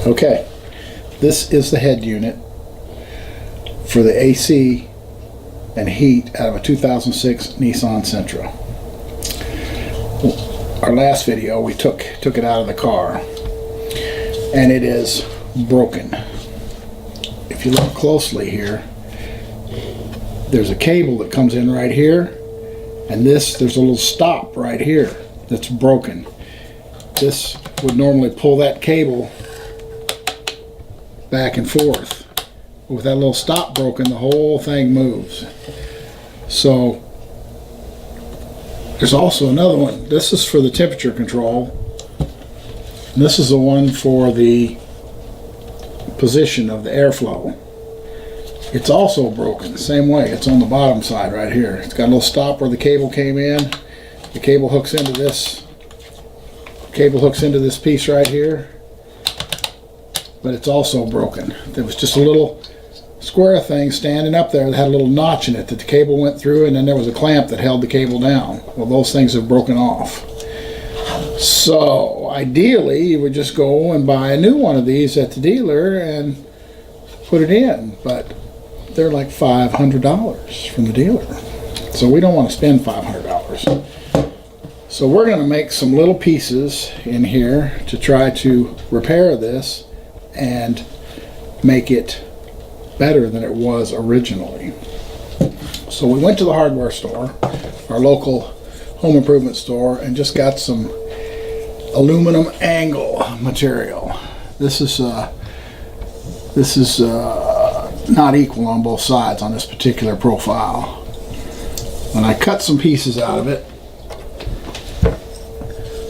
Okay, this is the head unit for the AC and heat out of a 2006 Nissan Sentra. Our last video we took it out of the car and it is broken. If you look closely here, there's a cable that comes in right here, and there's a little stop right here that's broken. This would normally pull that cable back and forth. With that little stop broken, the whole thing moves. So there's also another one. This is for the temperature control, and this is the one for the position of the airflow. It's also broken the same way. It's on the bottom side right here. It's got a little stop where the cable came in. The cable hooks into this. Cable hooks into this piece right here, but it's also broken. There was just a little square thing standing up there that had a little notch in it that the cable went through, and then there was a clamp that held the cable down. Well, those things have broken off. So ideally you would just go and buy a new one of these at the dealer and put it in, but they're like $500 from the dealer, so we don't want to spend $500. So we're going to make some little pieces in here to try to repair this and make it better than it was originally. So we went to the hardware store, our local home improvement store, and just got some aluminum angle material. This is not equal on both sides on this particular profile. And I cut some pieces out of it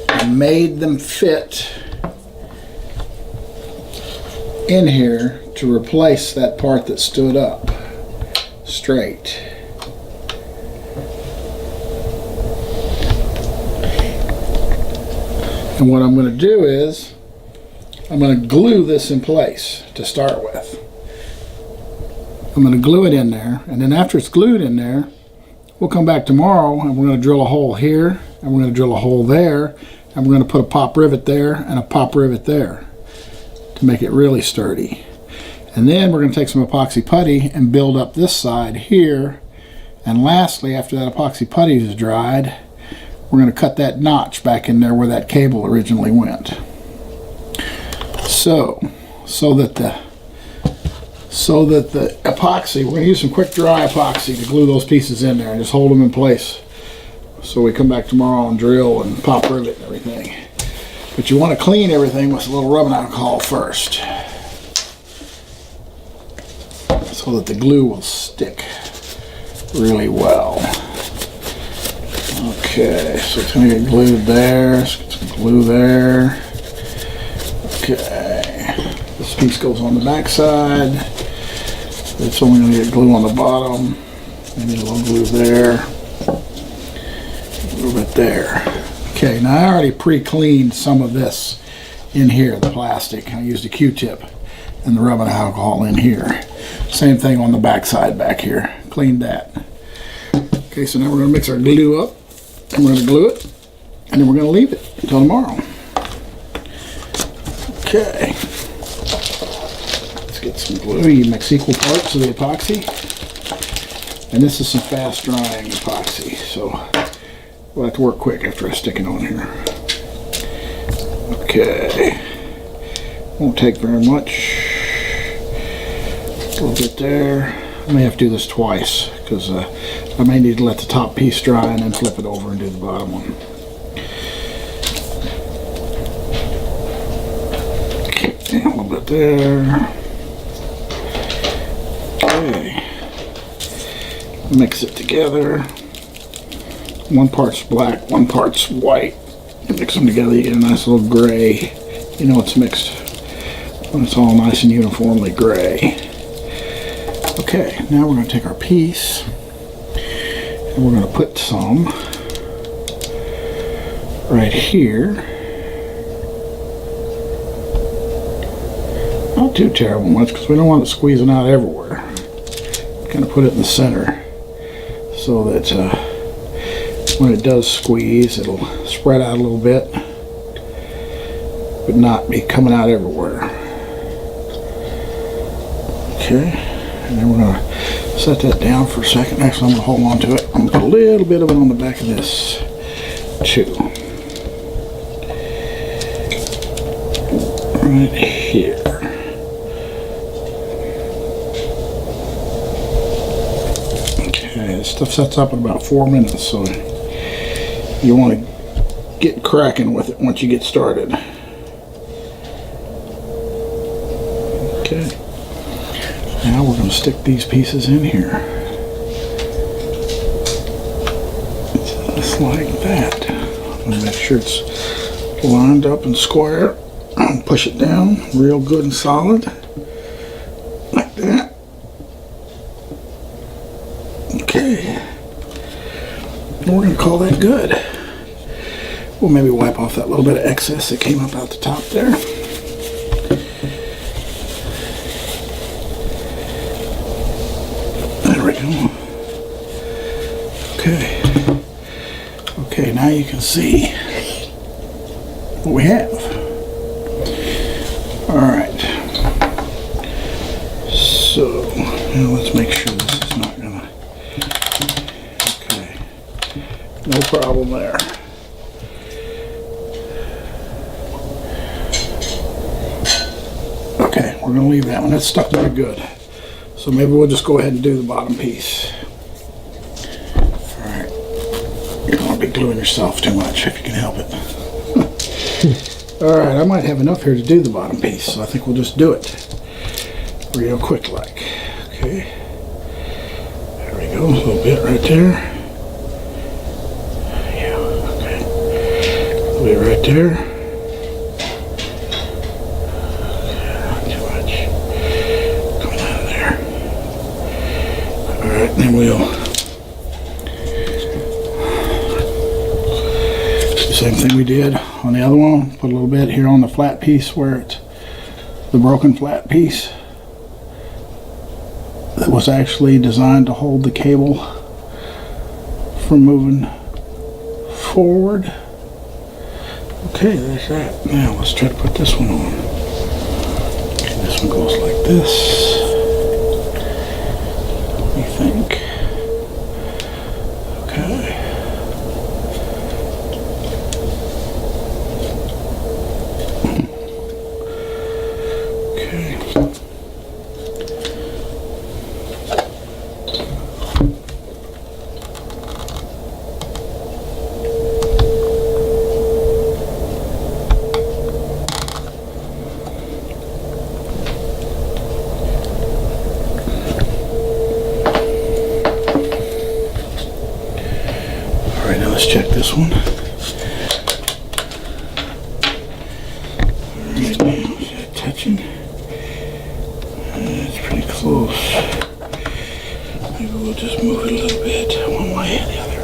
and made them fit in here to replace that part that stood up straight. And what I'm going to do is I'm going to glue this in place to start with. I'm going to glue it in there, and then after it's glued in there, we'll come back tomorrow and we're going to drill a hole here, and we're going to drill a hole there, and we're going to put a pop rivet there and a pop rivet there to make it really sturdy. And then we're going to take some epoxy putty and build up this side here. And lastly, after that epoxy putty is dried, we're going to cut that notch back in there where that cable originally went. So that the epoxy, we're going to use some quick dry epoxy to glue those pieces in there and just hold them in place. So we come back tomorrow and drill and pop rivet and everything. But you want to clean everything with a little rubbing alcohol first, so that the glue will stick really well. Okay, so it's going to get glued there. Let's get some glue there. Okay, this piece goes on the back side. It's only going to get glue on the bottom. Maybe a little glue there. A little bit there. Okay, now I already pre-cleaned some of this in here, the plastic. I used a Q-tip and the rubbing alcohol in here. Same thing on the back side back here. Cleaned that. Okay, so now we're going to mix our glue up, and we're going to glue it, and then we're going to leave it until tomorrow. Okay. Let's get some glue. You mix equal parts of the epoxy. And this is some fast drying epoxy, so we'll have to work quick after I stick it on here. Okay. Won't take very much. A little bit there. I may have to do this twice because I may need to let the top piece dry and then flip it over and do the bottom one. Okay, a little bit there. Okay. Mix it together. One part's black, one part's white. You mix them together, you get a nice little gray. You know it's mixed when it's all nice and uniformly gray. Okay, now we're going to take our piece and we're going to put some right here. Not too terrible much because we don't want it squeezing out everywhere. Kind of put it in the center so that when it does squeeze, it'll spread out a little bit, but not be coming out everywhere. Okay, and then we're going to set that down for a second. Actually, I'm going to hold on to it. I'm going to put a little bit of it on the back of this too. Right here. Okay, this stuff sets up in about 4 minutes, so you want to get cracking with it once you get started. Okay, now we're going to stick these pieces in here. Just like that. I'm going to make sure it's lined up and square. Push it down real good and solid. Like that. Okay. And we're going to call that good. We'll maybe wipe off that little bit of excess that came up out the top there. There we go. Okay. Okay, now you can see what we have. Alright. So, now let's make sure this is not gonna... Okay. No problem there. Okay, we're gonna leave that one. That's stuck pretty good. So maybe we'll just go ahead and do the bottom piece. Alright. You don't want to be gluing yourself too much if you can help it. Alright, I might have enough here to do the bottom piece, so I think we'll just do it real quick like. Okay. There we go, a little bit right there. Yeah, okay. A little bit right there. Not too much. Coming out of there. Alright, then we'll same thing we did on the other one. Put a little bit here on the flat piece where it's the broken flat piece that was actually designed to hold the cable from moving forward. Okay, there's that. Now let's try to put this one on. Okay, this one goes like this. We think. Okay. Alright, now let's check this one. Alright, now is that touching? That's pretty close. Maybe we'll just move it a little bit one way or the other.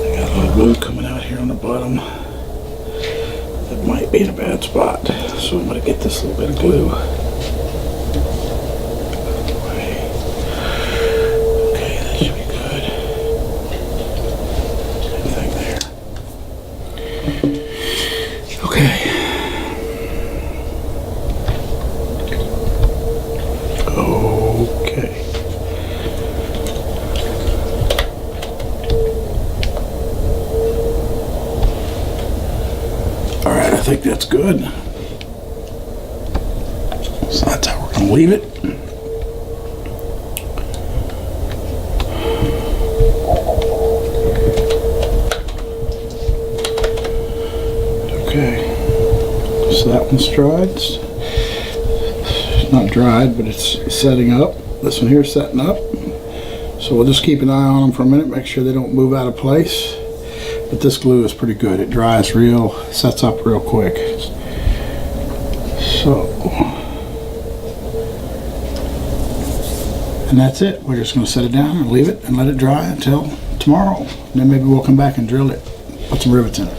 I got a little glue coming out here on the bottom. That might be in a bad spot, so I'm going to get this little bit of glue. Okay, that should be good. Same thing there. Okay. Okay. Alright, I think that's good. So that's how we're going to leave it. Okay. So that one's dried. It's not dried, but it's setting up. This one here is setting up. So we'll just keep an eye on them for a minute, make sure they don't move out of place. But this glue is pretty good. It dries real, sets up real quick. So, and that's it. We're just going to set it down and leave it and let it dry until tomorrow. And then maybe we'll come back and drill it, put some rivets in it.